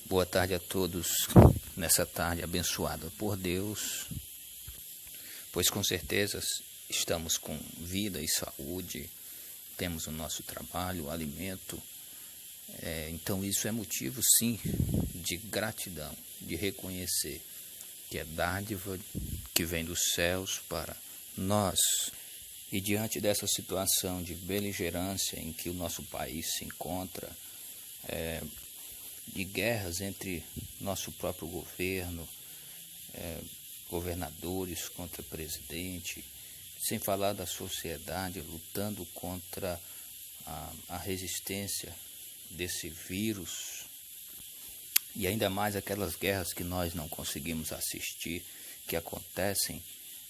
Boa tarde a todos nessa tarde abençoada por Deus, pois com certeza estamos com vida e saúde, temos o nosso trabalho, o alimento, então isso é motivo sim de gratidão, de reconhecer que é dádiva que vem dos céus para nós. E diante dessa situação de beligerância em que o nosso país se encontra, de guerras entre nosso próprio governo, governadores contra presidente, sem falar da sociedade lutando contra a resistência desse vírus, e ainda mais aquelas guerras que nós não conseguimos assistir, que acontecem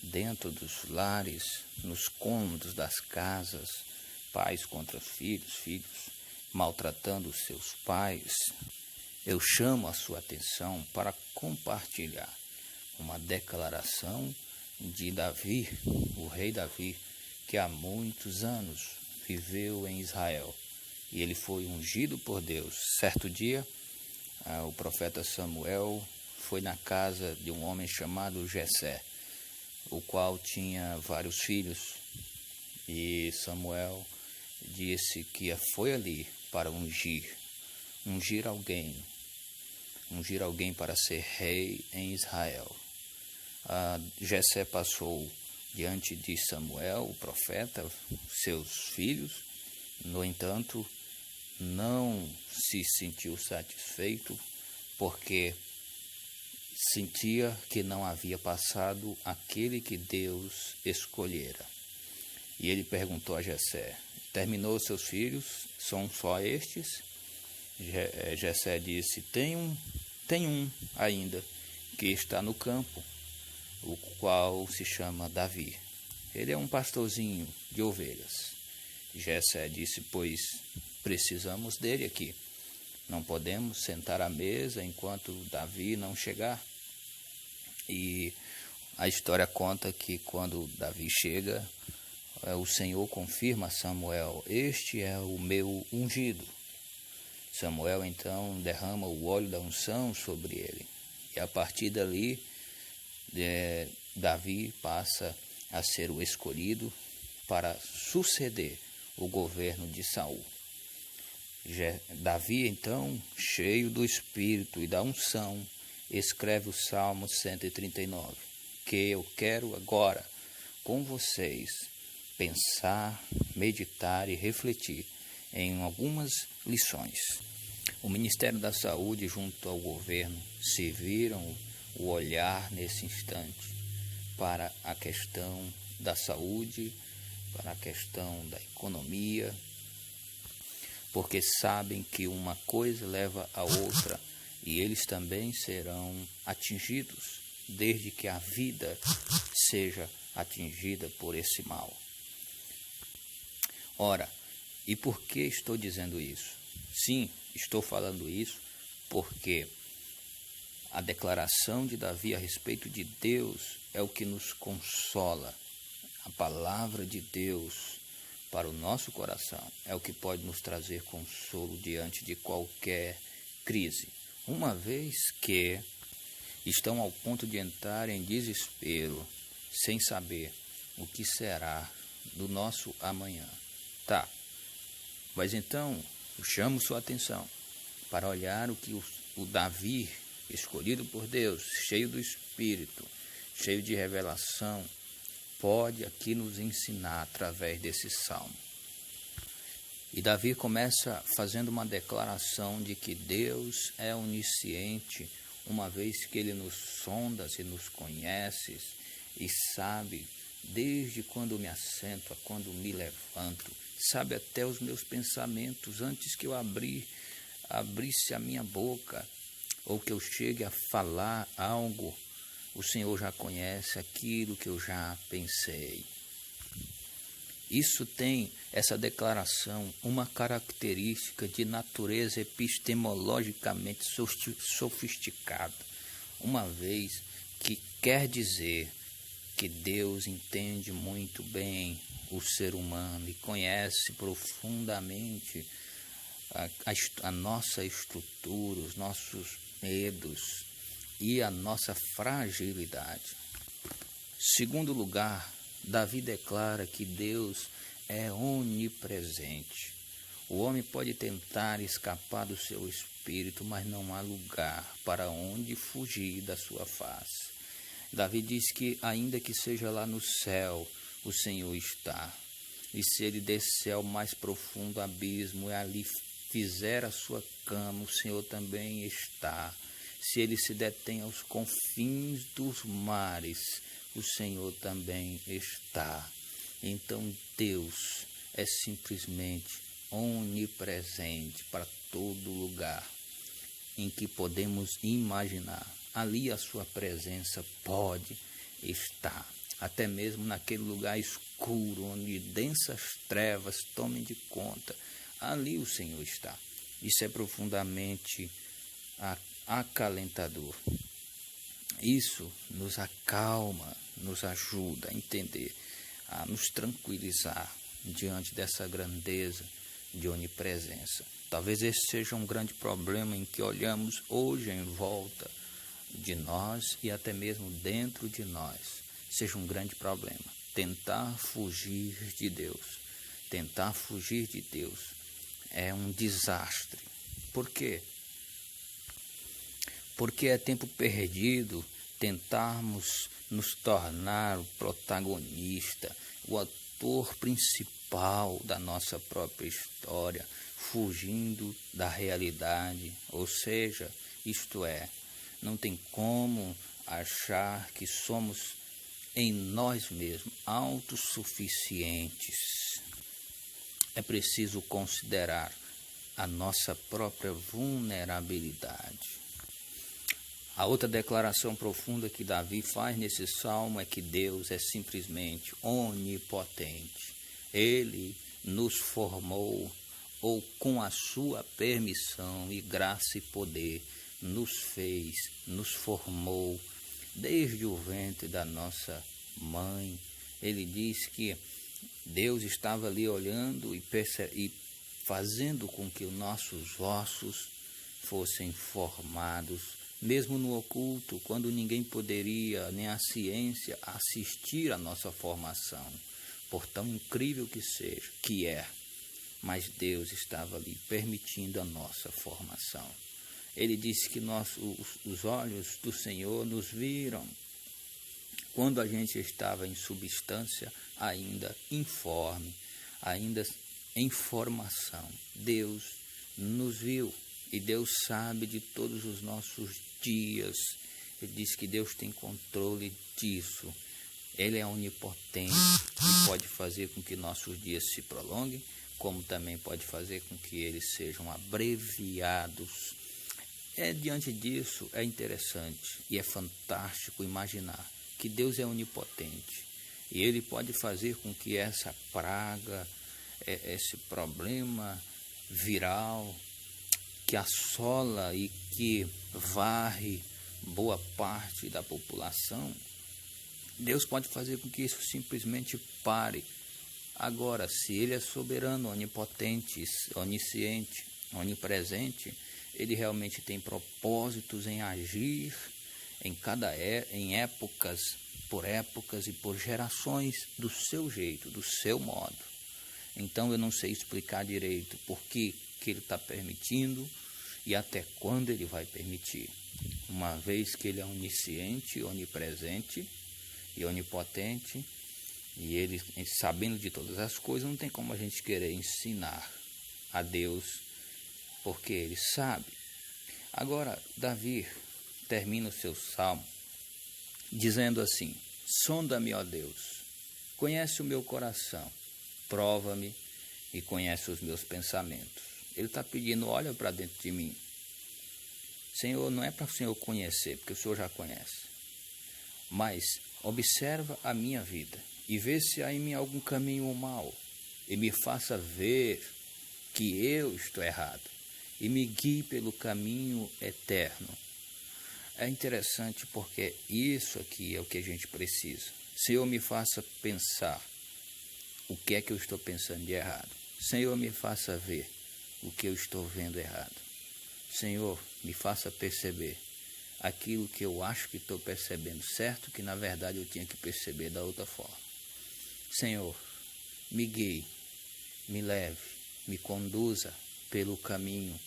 dentro dos lares, nos cômodos das casas, pais contra filhos, filhos maltratando os seus pais. Eu chamo a sua atenção para compartilhar uma declaração de Davi, o rei Davi, que há muitos anos viveu em Israel. E ele foi ungido por Deus. Certo dia, o profeta Samuel foi na casa de um homem chamado Jessé, o qual tinha vários filhos. E Samuel disse que foi ali para ungir alguém para ser rei em Israel. Jessé passou diante de Samuel, o profeta, seus filhos. No entanto, não se sentiu satisfeito, porque sentia que não havia passado aquele que Deus escolhera. E ele perguntou a Jessé: terminou seus filhos? São só estes? Jessé disse: tem um ainda que está no campo, o qual se chama Davi. Ele é um pastorzinho de ovelhas. Jessé disse: pois precisamos dele aqui. Não podemos sentar à mesa enquanto Davi não chegar. E a história conta que quando Davi chega, o Senhor confirma a Samuel: este é o meu ungido. Samuel então derrama o óleo da unção sobre ele. E a partir dali, Davi passa a ser o escolhido para suceder o governo de Saul. Davi então, cheio do Espírito e da unção, escreve o Salmo 139, que eu quero agora com vocês pensar, meditar e refletir em algumas lições. O Ministério da Saúde junto ao governo se viram o olhar nesse instante para a questão da saúde, para a questão da economia, porque sabem que uma coisa leva a outra e eles também serão atingidos, desde que a vida seja atingida por esse mal. Ora, e por que estou dizendo isso? Sim, estou falando isso porque a declaração de Davi a respeito de Deus é o que nos consola. A palavra de Deus para o nosso coração é o que pode nos trazer consolo diante de qualquer crise. Uma vez que estão ao ponto de entrar em desespero, sem saber o que será do nosso amanhã. Tá, mas então eu chamo sua atenção para olhar o que o Davi, escolhido por Deus, cheio do Espírito, cheio de revelação, pode aqui nos ensinar através desse salmo. E Davi começa fazendo uma declaração de que Deus é onisciente, uma vez que Ele nos sonda e nos conhece e sabe desde quando me assento a quando me levanto, sabe até os meus pensamentos antes que eu abrisse a minha boca ou que eu chegue a falar algo. O Senhor já conhece aquilo que eu já pensei. Isso tem, essa declaração, uma característica de natureza epistemologicamente sofisticada, uma vez que quer dizer que Deus entende muito bem o ser humano e conhece profundamente a nossa estrutura, os nossos medos e a nossa fragilidade. Segundo lugar, Davi declara que Deus é onipresente. O homem pode tentar escapar do seu espírito, mas não há lugar para onde fugir da sua face. Davi diz que ainda que seja lá no céu, o Senhor está. E se ele descer ao mais profundo abismo e ali fizer a sua cama, o Senhor também está. Se ele se detém aos confins dos mares, o Senhor também está. Então Deus é simplesmente onipresente para todo lugar em que podemos imaginar. Ali a sua presença pode estar. Até mesmo naquele lugar escuro, onde densas trevas tomem de conta, ali o Senhor está. Isso é profundamente acalentador. Isso nos acalma, nos ajuda a entender, a nos tranquilizar diante dessa grandeza de onipresença. Talvez esse seja um grande problema em que olhamos hoje em volta de nós e até mesmo dentro de nós. Seja um grande problema. Tentar fugir de Deus. Tentar fugir de Deus é um desastre. Por quê? Porque é tempo perdido tentarmos nos tornar o protagonista, o ator principal da nossa própria história, fugindo da realidade. Ou seja, isto é, não tem como achar que somos em nós mesmos autossuficientes. É preciso considerar a nossa própria vulnerabilidade. A outra declaração profunda que Davi faz nesse salmo é que Deus é simplesmente onipotente. Ele nos formou, ou com a sua permissão e graça e poder, nos fez, nos formou desde o ventre da nossa mãe. Ele diz que Deus estava ali olhando e fazendo com que os nossos ossos fossem formados, mesmo no oculto, quando ninguém poderia, nem a ciência, assistir à nossa formação, por tão incrível que seja, que é. Mas Deus estava ali permitindo a nossa formação. Ele disse que os olhos do Senhor nos viram quando a gente estava em substância ainda informe, ainda em formação. Deus nos viu e Deus sabe de todos os nossos dias. Ele diz que Deus tem controle disso. Ele é onipotente e pode fazer com que nossos dias se prolonguem, como também pode fazer com que eles sejam abreviados. Diante disso, é interessante e é fantástico imaginar que Deus é onipotente e Ele pode fazer com que essa praga, esse problema viral que assola e que varre boa parte da população, Deus pode fazer com que isso simplesmente pare. Agora, se Ele é soberano, onipotente, onisciente, onipresente, Ele realmente tem propósitos em agir em épocas, por épocas e por gerações do seu jeito, do seu modo. Então eu não sei explicar direito por que Ele está permitindo e até quando Ele vai permitir. Uma vez que Ele é onisciente, onipresente e onipotente, e Ele, sabendo de todas as coisas, não tem como a gente querer ensinar a Deus, porque Ele sabe. Agora, Davi termina o seu salmo dizendo assim: sonda-me, ó Deus, conhece o meu coração, prova-me e conhece os meus pensamentos. Ele está pedindo, olha para dentro de mim. Senhor, não é para o Senhor conhecer, porque o Senhor já conhece, mas observa a minha vida e vê se há em mim algum caminho mau e me faça ver que eu estou errado e me guie pelo caminho eterno. É interessante porque isso aqui é o que a gente precisa. Senhor, me faça pensar o que é que eu estou pensando de errado. Senhor, me faça ver o que eu estou vendo errado. Senhor, me faça perceber aquilo que eu acho que estou percebendo certo, que na verdade eu tinha que perceber da outra forma. Senhor, me guie, me leve, me conduza pelo caminho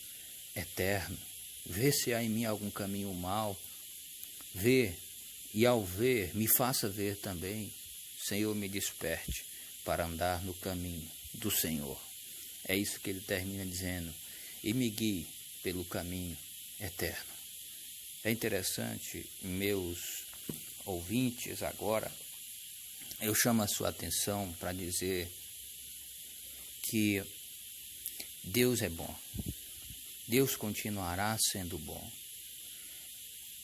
eterno. Vê se há em mim algum caminho mau. Vê, e ao ver, me faça ver também. Senhor, me desperte para andar no caminho do Senhor. É isso que ele termina dizendo. E me guie pelo caminho eterno. É interessante, meus ouvintes, agora, eu chamo a sua atenção para dizer que Deus é bom. Deus continuará sendo bom.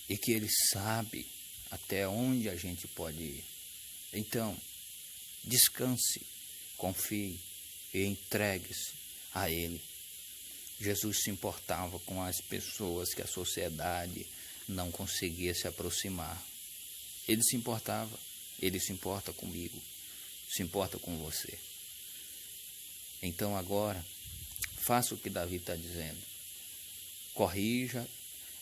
E que Ele sabe até onde a gente pode ir. Então, descanse, confie e entregue-se a Ele. Jesus se importava com as pessoas que a sociedade não conseguia se aproximar. Ele se importava, Ele se importa comigo, se importa com você. Então agora, faça o que Davi está dizendo. Corrija,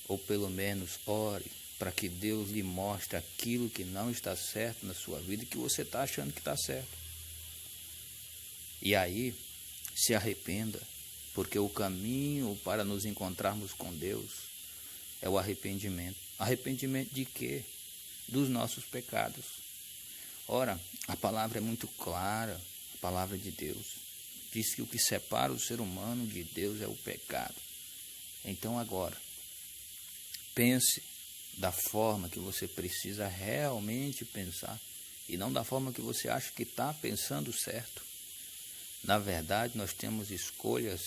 ou pelo menos ore, para que Deus lhe mostre aquilo que não está certo na sua vida e que você está achando que está certo. E aí, se arrependa, porque o caminho para nos encontrarmos com Deus é o arrependimento. Arrependimento de quê? Dos nossos pecados. Ora, a palavra é muito clara, a palavra de Deus. Diz que o que separa o ser humano de Deus é o pecado. Então agora, pense da forma que você precisa realmente pensar e não da forma que você acha que está pensando certo. Na verdade, nós temos escolhas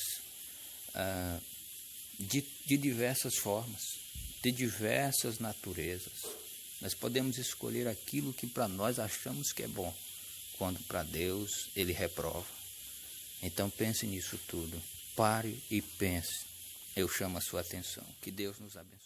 de diversas formas, de diversas naturezas. Nós podemos escolher aquilo que para nós achamos que é bom, quando para Deus Ele reprova. Então pense nisso tudo. Pare e pense. Eu chamo a sua atenção. Que Deus nos abençoe.